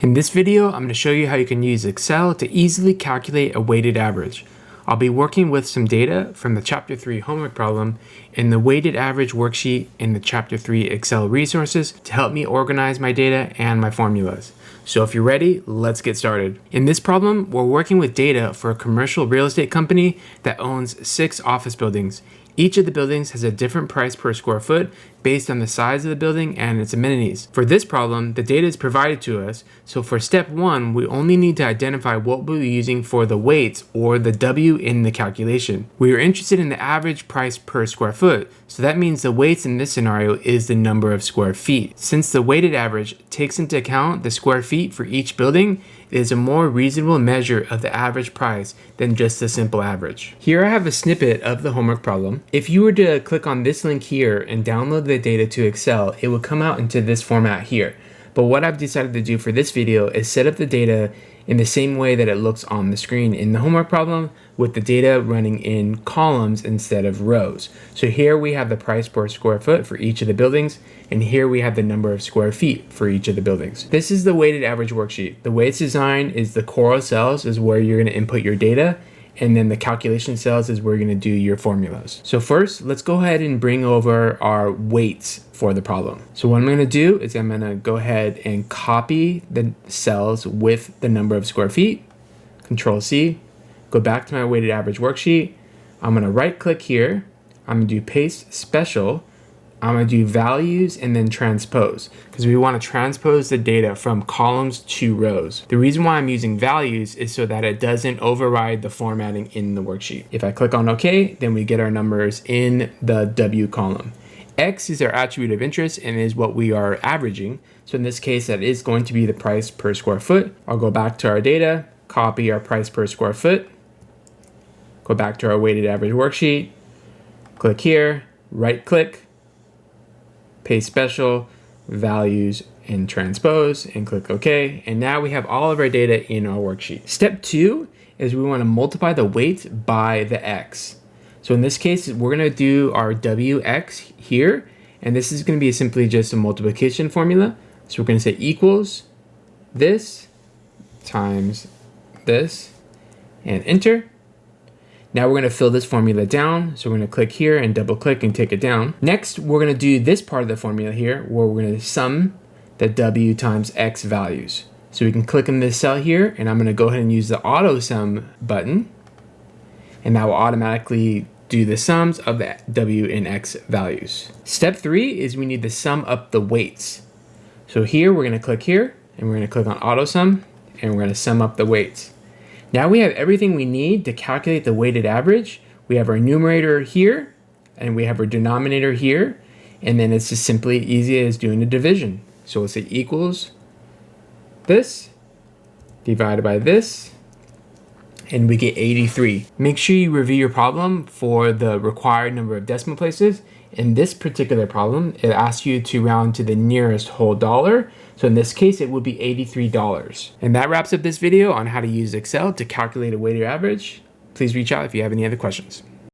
In this video, I'm going to show you how you can use Excel to easily calculate a weighted average. I'll be working with some data from the Chapter 3 homework problem in the weighted average worksheet in the Chapter 3 Excel resources to help me organize my data and my formulas. So if you're ready, let's get started. In this problem, we're working with data for a commercial real estate company that owns 6 office buildings. Each of the buildings has a different price per square foot based on the size of the building and its amenities. For this problem, the data is provided to us, so for step 1, we only need to identify what we'll be using for the weights or the W in the calculation. We are interested in the average price per square foot, so that means the weights in this scenario is the number of square feet. Since the weighted average takes into account the square feet for each building, it is a more reasonable measure of the average price than just a simple average. Here I have a snippet of the homework problem. If you were to click on this link here and download the data to Excel, it would come out into this format here. But what I've decided to do for this video is set up the data in the same way that it looks on the screen in the homework problem, with the data running in columns instead of rows. So here we have the price per square foot for each of the buildings, and here we have the number of square feet for each of the buildings. This is the weighted average worksheet. The way it's designed is the core cells is where you're going to input your data, and then the calculation cells is where you're going to do your formulas. So first, let's go ahead and bring over our weights for the problem. So what I'm going to do is I'm going to go ahead and copy the cells with the number of square feet, Control C, go back to my weighted average worksheet. I'm going to right click here. I'm going to do paste special. I'm going to do values and then transpose, because we want to transpose the data from columns to rows. The reason why I'm using values is so that it doesn't override the formatting in the worksheet. If I click on OK, then we get our numbers in the W column. X is our attribute of interest and is what we are averaging. So in this case, that is going to be the price per square foot. I'll go back to our data, copy our price per square foot, go back to our weighted average worksheet, click here, right click, paste special, values, and transpose, and click OK. And now we have all of our data in our worksheet. Step 2 is we want to multiply the weight by the X. So in this case, we're going to do our WX here, and this is going to be simply just a multiplication formula. So we're going to say equals this times this, and enter. Now we're going to fill this formula down. So we're going to click here and double click and take it down. Next, we're going to do this part of the formula here where we're going to sum the W times X values. So we can click in this cell here, and I'm going to go ahead and use the auto sum button, and that will automatically do the sums of the W and X values. Step 3 is we need to sum up the weights. So here we're going to click here, and we're going to click on auto sum, and we're going to sum up the weights. Now we have everything we need to calculate the weighted average. We have our numerator here, and we have our denominator here, and then it's just simply easy as doing a division. So we'll say equals this divided by this, and we get 83. Make sure you review your problem for the required number of decimal places. In this particular problem, it asks you to round to the nearest whole dollar. So in this case, it would be $83. And that wraps up this video on how to use Excel to calculate a weighted average. Please reach out if you have any other questions.